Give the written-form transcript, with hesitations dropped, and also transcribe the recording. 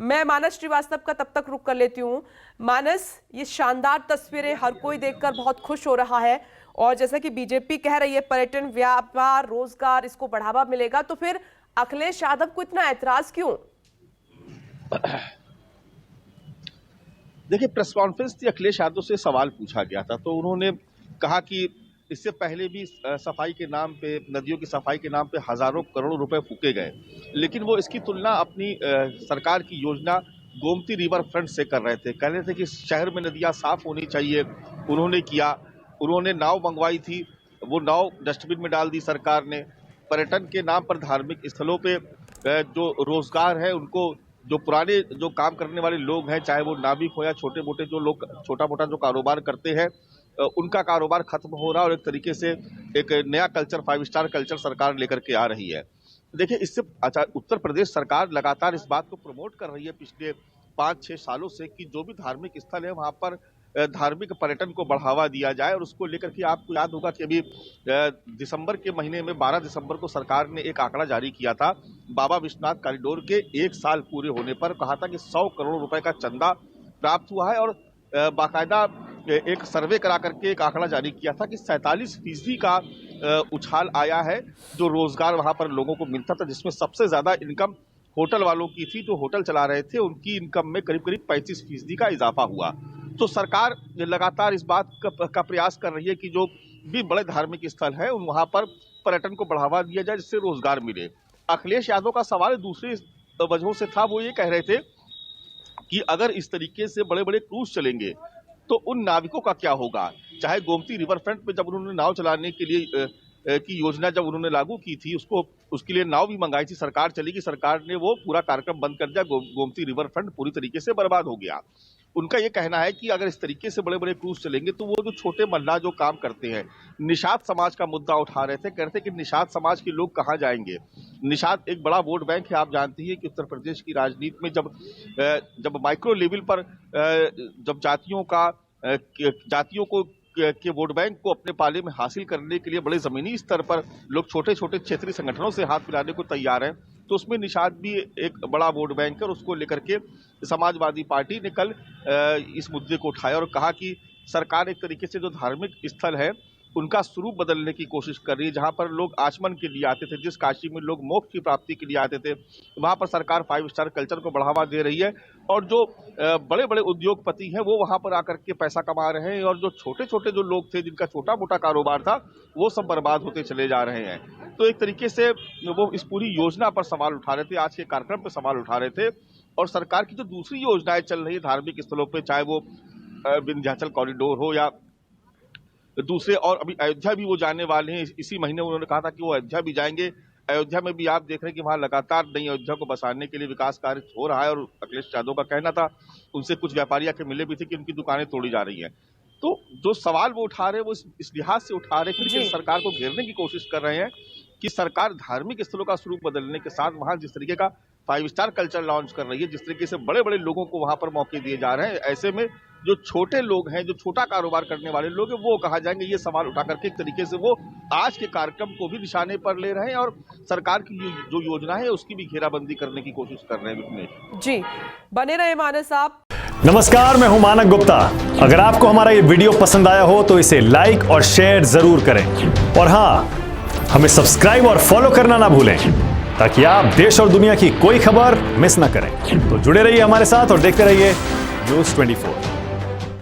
मैं मानस श्रीवास्तव का तब तक रुक कर लेती हूँ। मानस, ये शानदार तस्वीरें हर कोई देखकर बहुत खुश हो रहा है और जैसा कि बीजेपी कह रही है पर्यटन, व्यापार, रोजगार, इसको बढ़ावा मिलेगा, तो फिर अखिलेश यादव को इतना ऐतराज क्यों? देखिए, प्रेस कॉन्फ्रेंस थी, अखिलेश यादव से सवाल पूछा गया था तो उन्होंने कहा कि इससे पहले भी सफाई के नाम पे, नदियों की सफाई के नाम पे हजारों करोड़ों रुपए फूके गए, लेकिन वो इसकी तुलना अपनी सरकार की योजना गोमती रिवर फ्रंट से कर रहे थे। कह रहे थे कि शहर में नदियां साफ होनी चाहिए, उन्होंने किया। उन्होंने नाव मंगवाई थी, वो नाव डस्टबिन में डाल दी सरकार ने। पर्यटन के नाम पर धार्मिक स्थलों पे जो रोजगार है, उनको जो पुराने जो काम करने वाले लोग हैं, चाहे वो नाविक हो या छोटे मोटे जो लोग छोटा मोटा जो कारोबार करते हैं, उनका कारोबार खत्म हो रहा है और एक तरीके से एक नया कल्चर, 5 स्टार कल्चर सरकार लेकर के आ रही है। देखिए, इससे अच्छा उत्तर प्रदेश सरकार लगातार इस बात को प्रमोट कर रही है पिछले 5-6 सालों से कि जो भी धार्मिक स्थल है वहां पर धार्मिक पर्यटन को बढ़ावा दिया जाए। और उसको लेकर के आपको याद होगा कि अभी दिसंबर के महीने में 12 दिसंबर को सरकार ने एक आंकड़ा जारी किया था बाबा विश्वनाथ कॉरिडोर के 1 साल पूरे होने पर। कहा था कि 100 करोड़ रुपए का चंदा प्राप्त हुआ है और बाकायदा एक सर्वे करा करके एक आंकड़ा जारी किया था कि 47% का उछाल आया है जो रोजगार वहां पर लोगों को मिलता था, जिसमें सबसे ज्यादा इनकम होटल वालों की थी। जो होटल चला रहे थे उनकी इनकम में करीब करीब 35% का इजाफा हुआ। तो सरकार लगातार इस बात का प्रयास कर रही है कि जो भी बड़े धार्मिक स्थल है वहां पर पर्यटन को बढ़ावा दिया जाए, जिससे रोजगार मिले। अखिलेश यादव का सवाल दूसरी वजहों से था। वो ये कह रहे थे कि अगर इस तरीके से बड़े बड़े क्रूज चलेंगे तो उन नाविकों का क्या होगा। चाहे गोमती रिवर फ्रंट पे जब उन्होंने नाव चलाने के लिए की योजना जब उन्होंने लागू की थी, उसके लिए नाव भी मंगाई थी, सरकार चली गई, सरकार ने वो पूरा कार्यक्रम बंद कर दिया। गोमती रिवर फ्रंट पूरी तरीके से बर्बाद हो गया। उनका ये कहना है कि अगर इस तरीके से बड़े बड़े क्रूज चलेंगे तो वो जो छोटे मल्लाह जो काम करते हैं, निषाद समाज का मुद्दा उठा रहे थे, कहते कि निषाद समाज के लोग कहाँ जाएंगे। निषाद एक बड़ा वोट बैंक है। आप जानती हैं कि उत्तर प्रदेश की राजनीति में जब माइक्रो लेवल पर जब जातियों को के वोट बैंक को अपने पाले में हासिल करने के लिए बड़े जमीनी स्तर पर लोग छोटे छोटे क्षेत्रीय संगठनों से हाथ मिलाने को तैयार हैं, तो उसमें निषाद भी एक बड़ा वोट बैंक है। और उसको लेकर के समाजवादी पार्टी ने कल इस मुद्दे को उठाया और कहा कि सरकार एक तरीके से जो धार्मिक स्थल है उनका स्वरूप बदलने की कोशिश कर रही है। जहां पर लोग आचमन के लिए आते थे, जिस काशी में लोग मोक्ष की प्राप्ति के लिए आते थे, वहां पर सरकार 5 स्टार कल्चर को बढ़ावा दे रही है। और जो बड़े बड़े उद्योगपति हैं वो वहां पर आकर के पैसा कमा रहे हैं और जो छोटे छोटे जो लोग थे जिनका छोटा मोटा कारोबार था वो सब बर्बाद होते चले जा रहे हैं। तो एक तरीके से वो इस पूरी योजना पर सवाल उठा रहे थे, आज के कार्यक्रम पर सवाल उठा रहे थे। और सरकार की जो दूसरी योजनाएं चल रही है धार्मिक स्थलों पर, चाहे वो विंध्याचल कॉरिडोर हो या दूसरे, और अभी अयोध्या भी वो जाने वाले हैं। इसी महीने उन्होंने कहा था कि वो अयोध्या भी जाएंगे। अयोध्या में भी आप देख रहे हैं कि वहां लगातार नई अयोध्या को बसाने के लिए विकास कार्य हो रहा है। और अखिलेश यादव का कहना था, उनसे कुछ व्यापारी आके मिले भी थे, कि उनकी दुकानें तोड़ी जा रही हैं। तो जो सवाल वो उठा रहे हैं वो इस लिहाज से उठा रहे हैं कि सरकार को घेरने की कोशिश कर रहे हैं कि सरकार धार्मिक स्थलों का स्वरूप बदलने के साथ वहां जिस तरीके का 5 स्टार कल्चर लॉन्च कर रही है, जिस तरीके से बड़े बड़े लोगों को वहां पर मौके दिए जा रहे हैं, ऐसे में जो छोटे लोग हैं, जो छोटा कारोबार करने वाले लोग हैं, वो कहाँ जाएंगे। ये सवाल उठा करके एक तरीके से वो आज के कार्यक्रम को भी निशाने पर ले रहे हैं और सरकार की जो योजना है उसकी भी घेराबंदी करने की कोशिश कर रहे हैं। जी, बने रहे मानस आप। नमस्कार, मैं हूं मानक गुप्ता। अगर आपको हमारा ये वीडियो पसंद आया हो तो इसे लाइक और शेयर जरूर करें। और हाँ, हमें सब्सक्राइब और फॉलो करना ना भूलें ताकि आप देश और दुनिया की कोई खबर मिस ना करें। तो जुड़े रहिए हमारे साथ और देखते रहिए न्यूज़ 24।